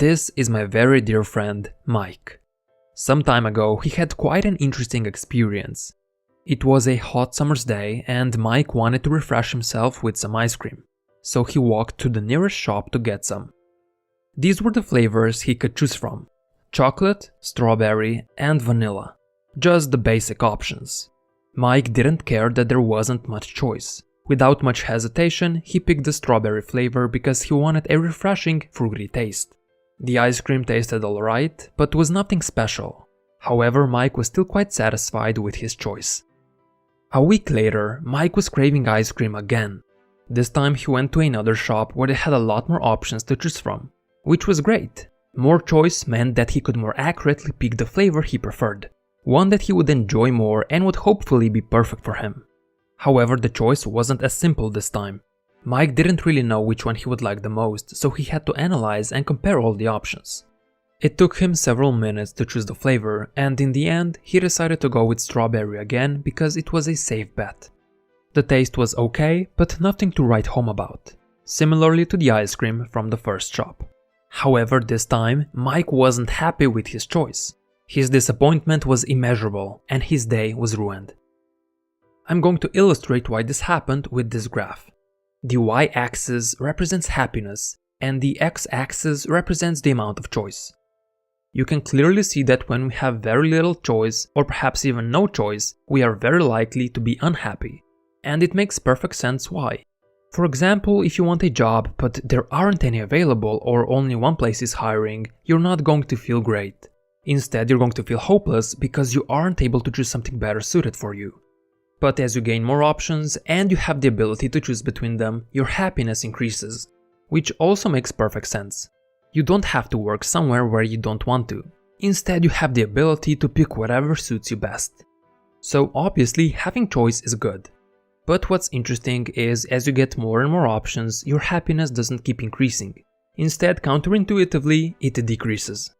This is my very dear friend, Mike. Some time ago, he had quite an interesting experience. It was a hot summer's day and Mike wanted to refresh himself with some ice cream, so he walked to the nearest shop to get some. These were the flavors he could choose from: chocolate, strawberry, and vanilla. Just the basic options. Mike didn't care that there wasn't much choice. Without much hesitation, he picked the strawberry flavor because he wanted a refreshing, fruity taste. The ice cream tasted alright, but was nothing special. However, Mike was still quite satisfied with his choice. A week later, Mike was craving ice cream again. This time he went to another shop where they had a lot more options to choose from, which was great. More choice meant that he could more accurately pick the flavor he preferred, one that he would enjoy more and would hopefully be perfect for him. However, the choice wasn't as simple this time. Mike didn't really know which one he would like the most, so he had to analyze and compare all the options. It took him several minutes to choose the flavor, and in the end, he decided to go with strawberry again because it was a safe bet. The taste was okay, but nothing to write home about, similarly to the ice cream from the first shop. However, this time, Mike wasn't happy with his choice. His disappointment was immeasurable, and his day was ruined. I'm going to illustrate why this happened with this graph. The y-axis represents happiness, and the x-axis represents the amount of choice. You can clearly see that when we have very little choice, or perhaps even no choice, we are very likely to be unhappy. And it makes perfect sense why. For example, if you want a job but there aren't any available or only one place is hiring, you're not going to feel great. Instead, you're going to feel hopeless because you aren't able to choose something better suited for you. But as you gain more options and you have the ability to choose between them, your happiness increases, which also makes perfect sense. You don't have to work somewhere where you don't want to. Instead, you have the ability to pick whatever suits you best. So obviously, having choice is good. But what's interesting is as you get more and more options, your happiness doesn't keep increasing. Instead, counterintuitively, it decreases.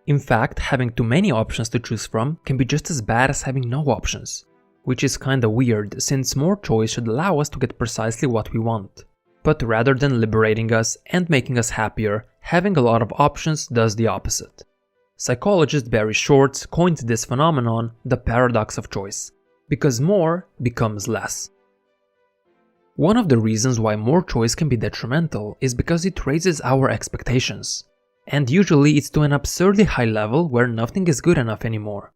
In fact, having too many options to choose from can be just as bad as having no options, which is kinda weird since more choice should allow us to get precisely what we want. But rather than liberating us and making us happier, having a lot of options does the opposite. Psychologist Barry Schwartz coined this phenomenon the paradox of choice, because more becomes less. One of the reasons why more choice can be detrimental is because it raises our expectations. And usually it's to an absurdly high level where nothing is good enough anymore.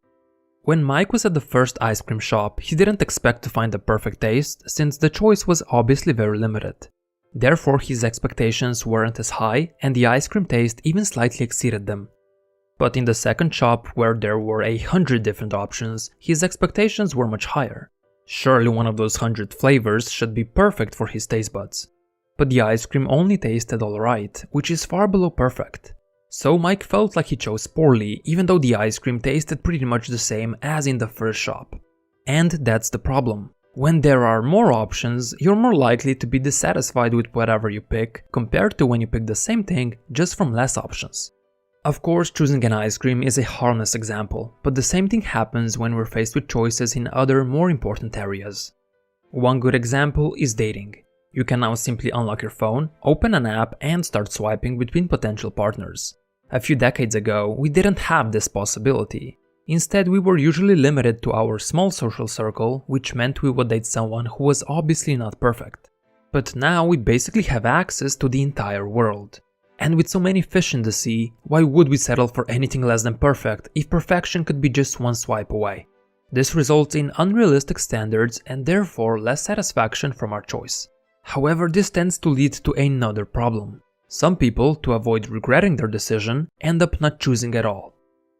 When Mike was at the first ice cream shop, he didn't expect to find the perfect taste since the choice was obviously very limited. Therefore, his expectations weren't as high and the ice cream taste even slightly exceeded them. But in the second shop, where there were 100 different options, his expectations were much higher. Surely one of those 100 flavors should be perfect for his taste buds. But the ice cream only tasted alright, which is far below perfect. So Mike felt like he chose poorly, even though the ice cream tasted pretty much the same as in the first shop. And that's the problem. When there are more options, you're more likely to be dissatisfied with whatever you pick, compared to when you pick the same thing just from less options. Of course, choosing an ice cream is a harmless example, but the same thing happens when we're faced with choices in other more important areas. One good example is dating. You can now simply unlock your phone, open an app, and start swiping between potential partners. A few decades ago, we didn't have this possibility. Instead, we were usually limited to our small social circle, which meant we would date someone who was obviously not perfect. But now we basically have access to the entire world. And with so many fish in the sea, why would we settle for anything less than perfect if perfection could be just one swipe away? This results in unrealistic standards and therefore less satisfaction from our choice. However, this tends to lead to another problem. Some people, to avoid regretting their decision, end up not choosing at all.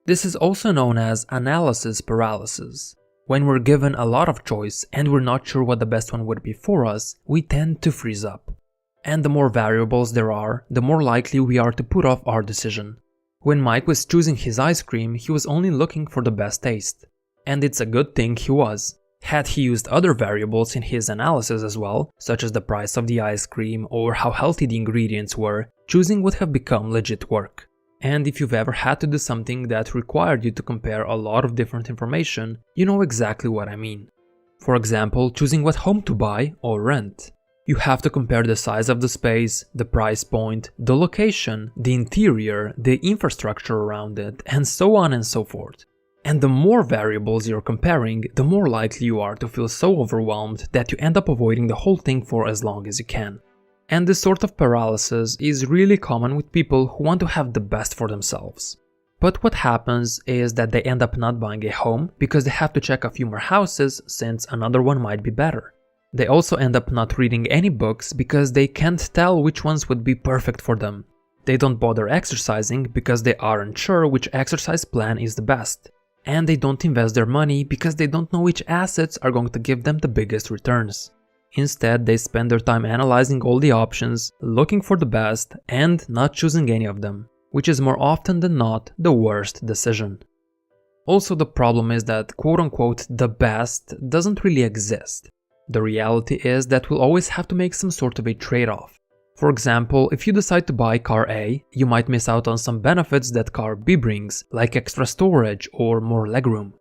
This is also known as analysis paralysis. When we're given a lot of choice and we're not sure what the best one would be for us, we tend to freeze up. And the more variables there are, the more likely we are to put off our decision. When Mike was choosing his ice cream, he was only looking for the best taste. And it's a good thing he was. Had he used other variables in his analysis as well, such as the price of the ice cream or how healthy the ingredients were, choosing would have become legit work. And if you've ever had to do something that required you to compare a lot of different information, you know exactly what I mean. For example, choosing what home to buy or rent. You have to compare the size of the space, the price point, the location, the interior, the infrastructure around it, and so on and so forth. And the more variables you're comparing, the more likely you are to feel so overwhelmed that you end up avoiding the whole thing for as long as you can. And this sort of paralysis is really common with people who want to have the best for themselves. But what happens is that they end up not buying a home because they have to check a few more houses since another one might be better. They also end up not reading any books because they can't tell which ones would be perfect for them. They don't bother exercising because they aren't sure which exercise plan is the best. And they don't invest their money because they don't know which assets are going to give them the biggest returns. Instead, they spend their time analyzing all the options, looking for the best, and not choosing any of them, which is more often than not the worst decision. Also, the problem is that quote-unquote the best doesn't really exist. The reality is that we'll always have to make some sort of a trade-off. For example, if you decide to buy car A, you might miss out on some benefits that car B brings, like extra storage or more legroom.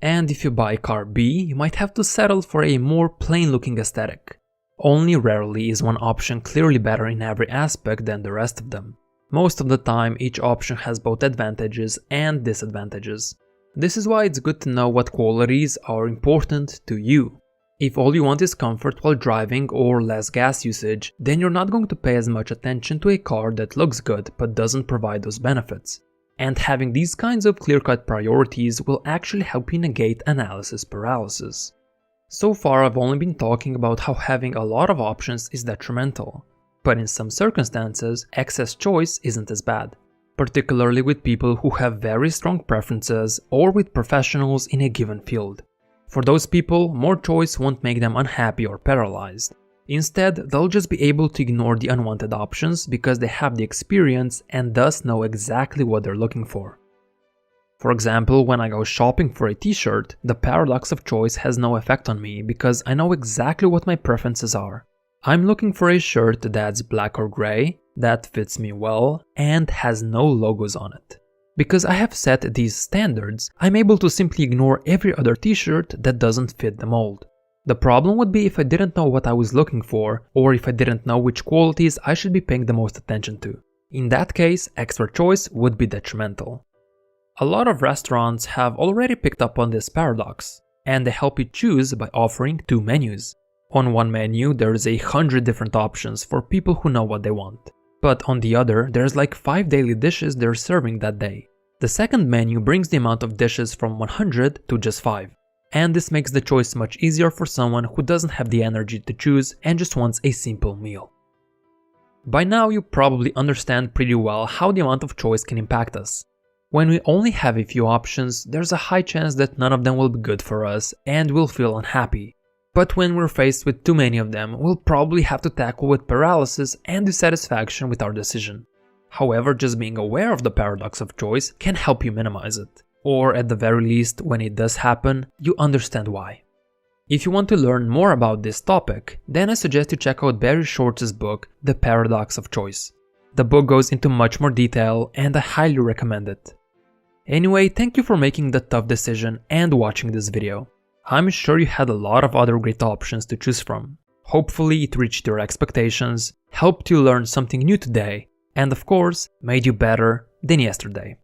And if you buy car B, you might have to settle for a more plain-looking aesthetic. Only rarely is one option clearly better in every aspect than the rest of them. Most of the time, each option has both advantages and disadvantages. This is why it's good to know what qualities are important to you. If all you want is comfort while driving or less gas usage, then you're not going to pay as much attention to a car that looks good but doesn't provide those benefits. And having these kinds of clear-cut priorities will actually help you negate analysis paralysis. So far, I've only been talking about how having a lot of options is detrimental. But in some circumstances, excess choice isn't as bad. Particularly with people who have very strong preferences or with professionals in a given field. For those people, more choice won't make them unhappy or paralyzed. Instead, they'll just be able to ignore the unwanted options because they have the experience and thus know exactly what they're looking for. For example, when I go shopping for a t-shirt, the paradox of choice has no effect on me because I know exactly what my preferences are. I'm looking for a shirt that's black or gray, that fits me well, and has no logos on it. Because I have set these standards, I'm able to simply ignore every other t-shirt that doesn't fit the mold. The problem would be if I didn't know what I was looking for, or if I didn't know which qualities I should be paying the most attention to. In that case, extra choice would be detrimental. A lot of restaurants have already picked up on this paradox, and they help you choose by offering 2 menus. On one menu, there's 100 different options for people who know what they want. But on the other, there's like 5 daily dishes they're serving that day. The second menu brings the amount of dishes from 100 to just 5. And this makes the choice much easier for someone who doesn't have the energy to choose and just wants a simple meal. By now, you probably understand pretty well how the amount of choice can impact us. When we only have a few options, there's a high chance that none of them will be good for us and we'll feel unhappy. But when we're faced with too many of them, we'll probably have to tackle with paralysis and dissatisfaction with our decision. However, just being aware of the paradox of choice can help you minimize it. Or at the very least, when it does happen, you understand why. If you want to learn more about this topic, then I suggest you check out Barry Schwartz's book, The Paradox of Choice. The book goes into much more detail and I highly recommend it. Anyway, thank you for making the tough decision and watching this video. I'm sure you had a lot of other great options to choose from. Hopefully it reached your expectations, helped you learn something new today, and of course, made you better than yesterday.